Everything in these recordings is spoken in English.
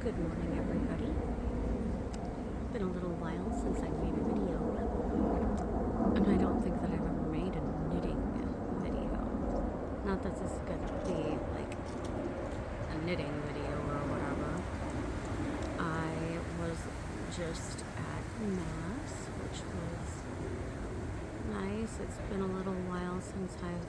Good morning, everybody. Been a little while since I made a video, and I don't think that I've ever made a knitting video. Not that this is going to be like a knitting video or whatever. I was just at Mass, which was nice. It's been a little while since I've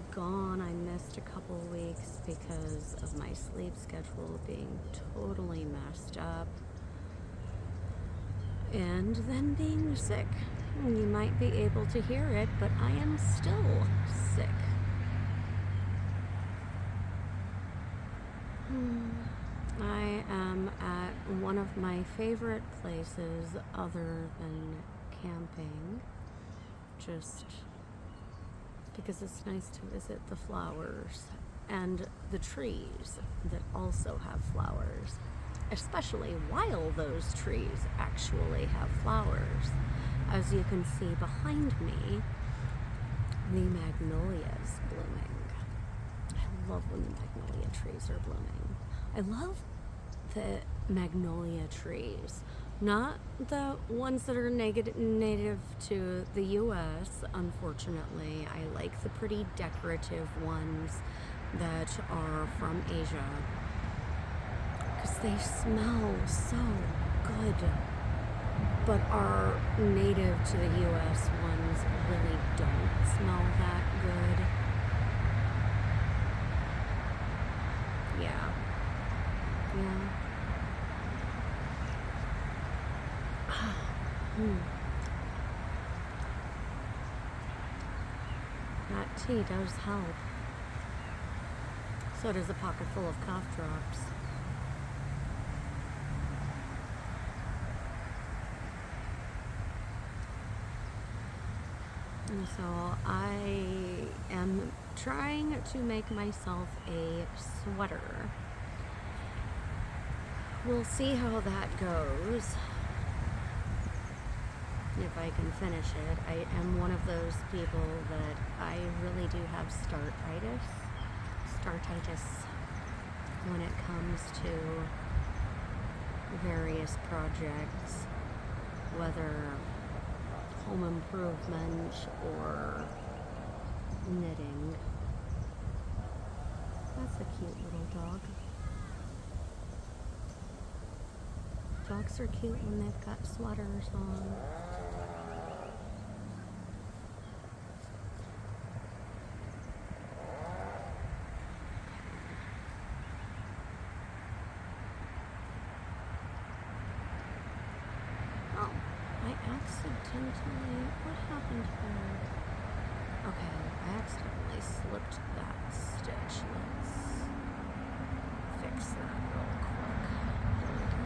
gone. I missed a couple weeks because of my sleep schedule being totally messed up and then being sick. You might be able to hear it, but I am still sick. I am at one of my favorite places other than camping, just because it's nice to visit the flowers and the trees that also have flowers, especially while those trees actually have flowers. As you can see behind me, the magnolias blooming. I love when the magnolia trees are blooming. I love the magnolia trees, not the ones that are native to the US, unfortunately. I like the pretty decorative ones that are from Asia, because they smell so good. But our native to the US ones really don't smell that good. Yeah. That tea does help. So does a pocket full of cough drops. And so I am trying to make myself a sweater. We'll see how that goes. If I can finish it. I am one of those people that I really do have startitis when it comes to various projects, whether home improvement or knitting. That's a cute little dog. Dogs are cute when they've got sweaters on. Oh, I accidentally, what happened here? Okay, I accidentally slipped that stitch. Let's fix that real quick. There we go.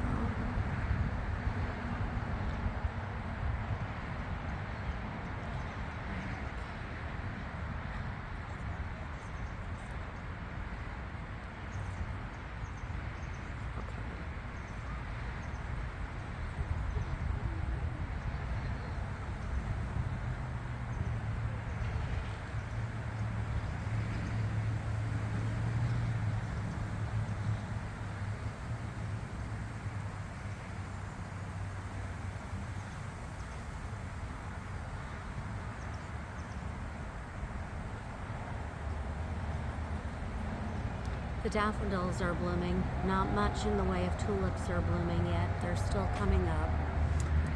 The daffodils are blooming. Not much in the way of tulips are blooming yet. They're still coming up.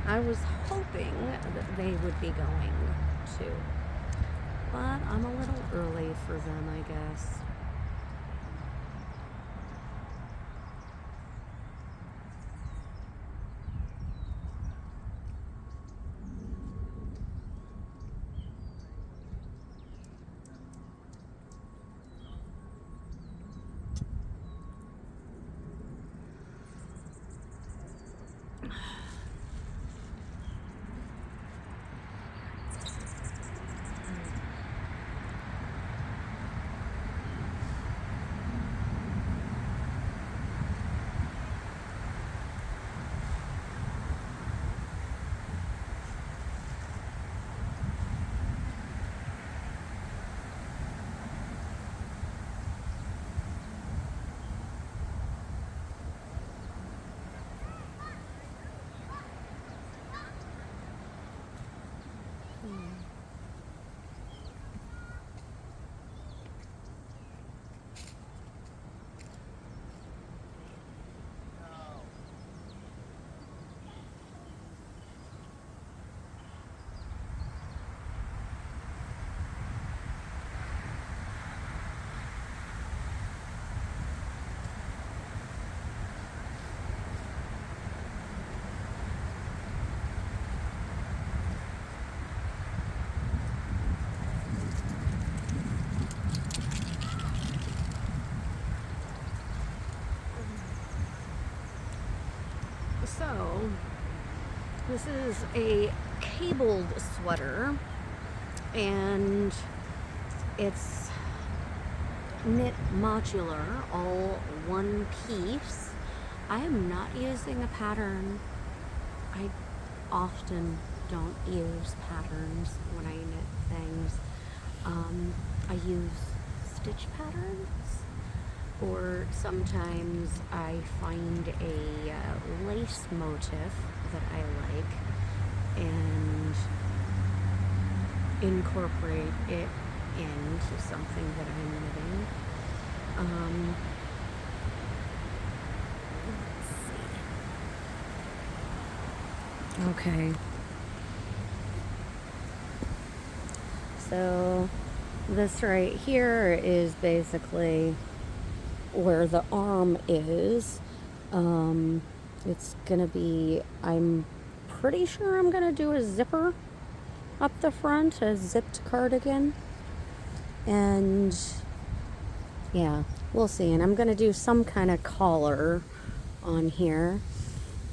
I was hoping that they would be going too, but I'm a little early for them, I guess. So, this is a cabled sweater, and it's knit modular, all one piece. I am not using a pattern. I often don't use patterns when I knit things. I use stitch patterns, or sometimes I find a lace motif that I like and incorporate it into something that I'm knitting. Let's see. Okay. So this right here is basically where the arm is. It's gonna be, I'm pretty sure I'm gonna do a zipper up the front, a zipped cardigan. And yeah, we'll see. And I'm gonna do some kind of collar on here.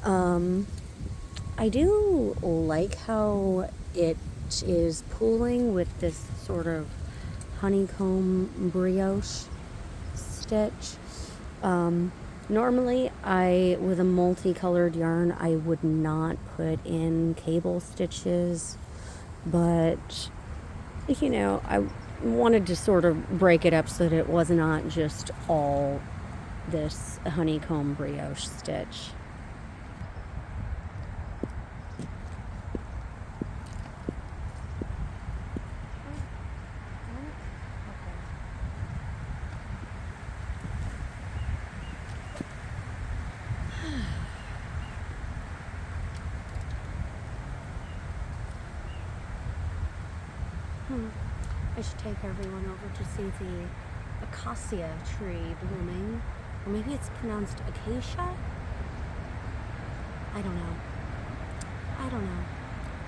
I do like how it is pooling with this sort of honeycomb brioche stitch. Normally with a multicolored yarn, I would not put in cable stitches, but you know, I wanted to sort of break it up so that it was not just all this honeycomb brioche stitch. I should take everyone over to see the acacia tree blooming. Or maybe it's pronounced acacia? I don't know.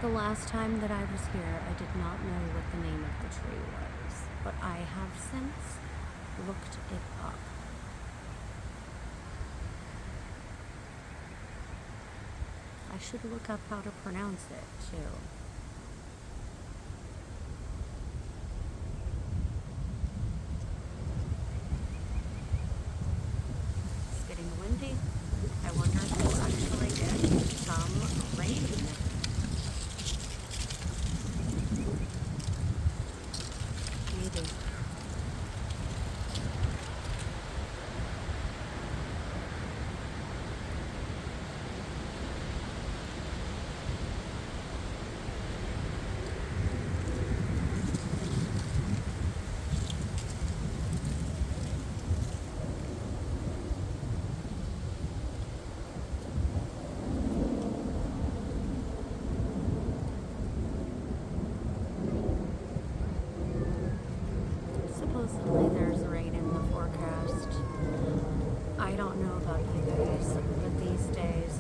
The last time that I was here, I did not know what the name of the tree was, but I have since looked it up. I should look up how to pronounce it, too. It's getting windy. I wonder if we'll actually get some rain. Maybe. Supposedly there's rain in the forecast. I don't know about you guys, but these days,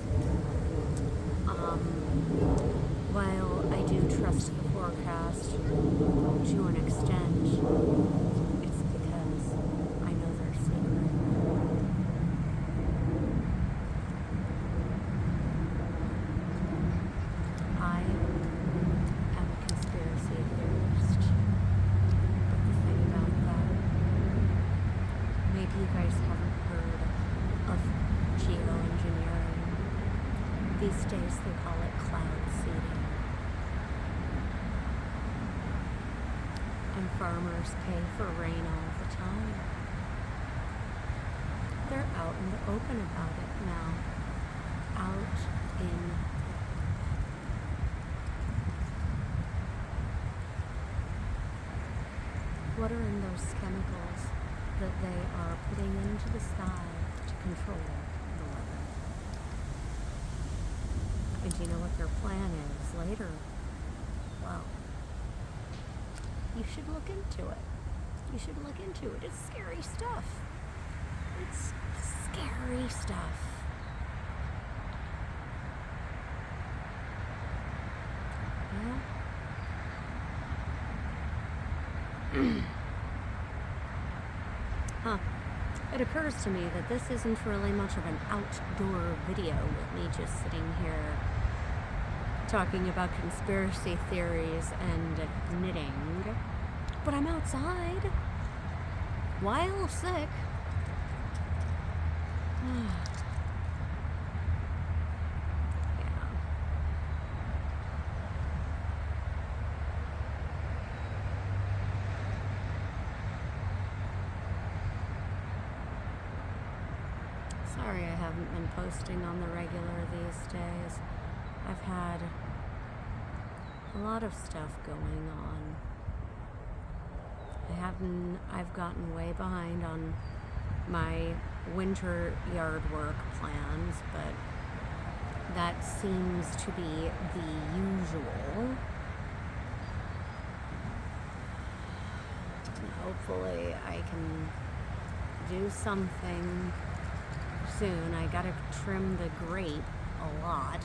while I do trust the forecast to an extent, it's because I know they're secret. I am a conspiracy theorist. But the thing about that, maybe you guys haven't heard of geoengineering. These days they call it cloud seeding. And farmers pay for rain all the time. They're out in the open about it now. Out in what are in those chemicals that they are putting into the sky to control the weather? And do you know what their plan is later? Well, you should look into it. You should look into it. It's scary stuff. It's scary stuff. Yeah. Huh. It it occurs to me that this isn't really much of an outdoor video with me just sitting here talking about conspiracy theories and knitting. But I'm outside, while sick. Sorry I haven't been posting on the regular these days. I've had a lot of stuff going on. I've gotten way behind on my winter yard work plans, but that seems to be the usual. And hopefully I can do something soon. I gotta trim the grape a lot.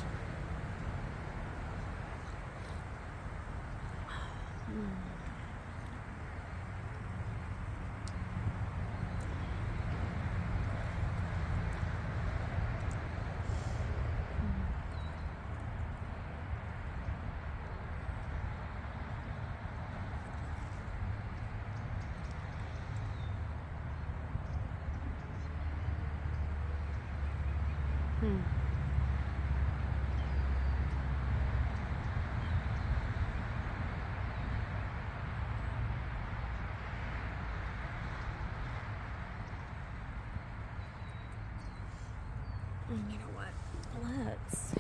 You know what? Let's.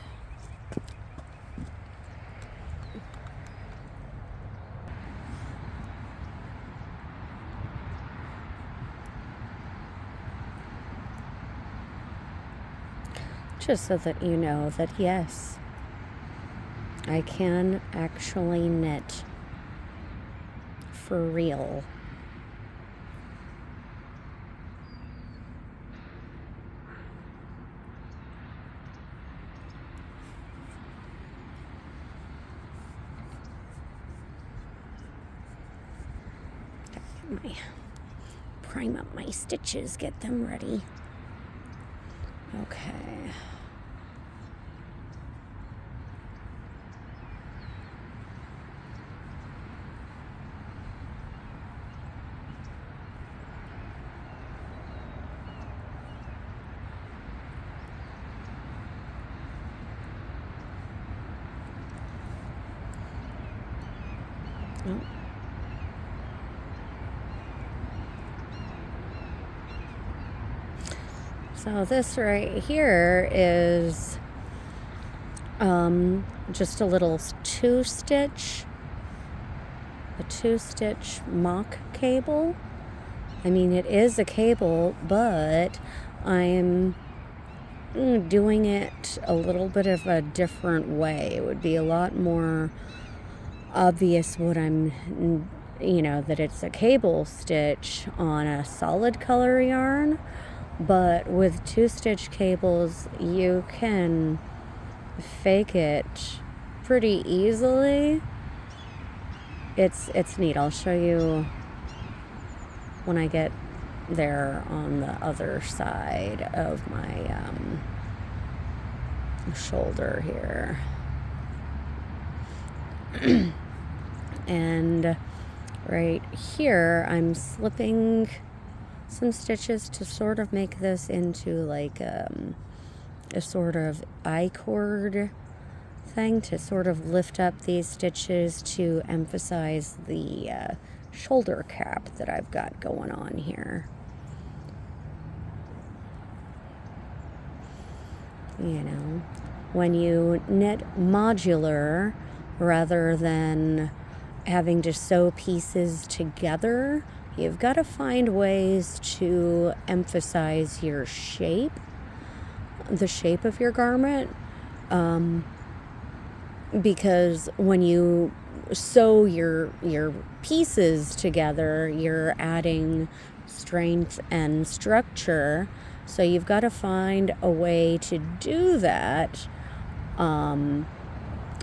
Just so that you know that yes, I can actually knit for real. Prime up my stitches, get them ready. Okay. Oh. So this right here is just a little two-stitch mock cable. I mean, it is a cable, but I'm doing it a little bit of a different way. It would be a lot more obvious what I'm, that it's a cable stitch on a solid color yarn. But with two-stitch cables, you can fake it pretty easily. It's neat. I'll show you when I get there on the other side of my shoulder here. And right here, I'm slipping some stitches to sort of make this into like a sort of I-cord thing to sort of lift up these stitches to emphasize the shoulder cap that I've got going on here. When you knit modular rather than having to sew pieces together, you've got to find ways to emphasize your shape, the shape of your garment, because when you sew your pieces together, you're adding strength and structure. So you've got to find a way to do that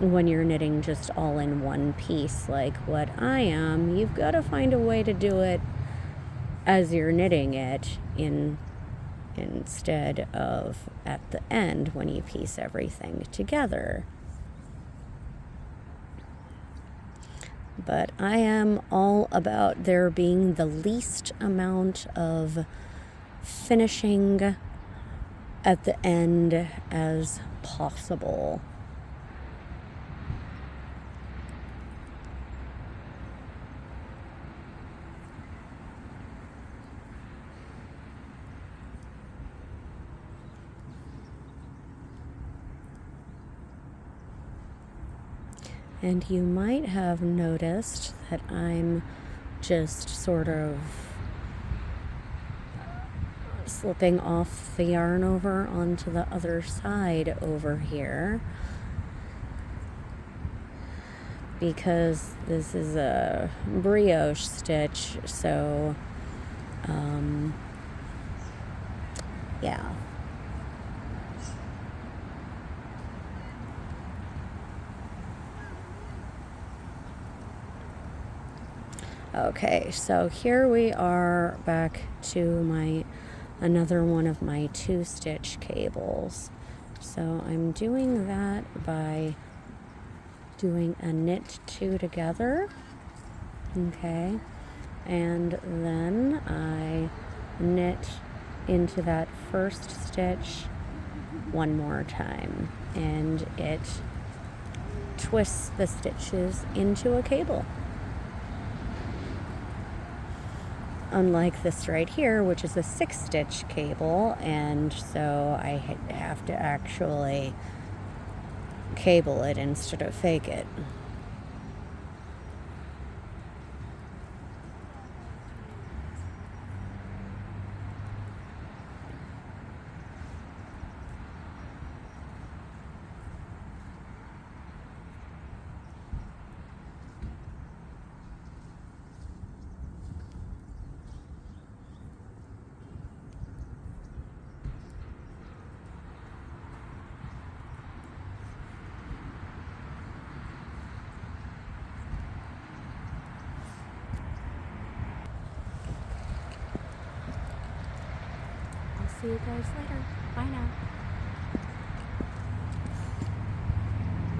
when you're knitting just all in one piece like what I am. You've got to find a way to do it as you're knitting it in instead of at the end when you piece everything together. But I am all about there being the least amount of finishing at the end as possible. And you might have noticed that I'm just sort of slipping off the yarn over onto the other side over here, because this is a brioche stitch, so yeah. Okay, so here we are back to another one of my 2-stitch cables. So I'm doing that by doing a knit 2 together, okay, and then I knit into that first stitch one more time, and it twists the stitches into a cable. Unlike this right here, which is a 6-stitch cable, and so I have to actually cable it instead of fake it. See you guys later. Bye now.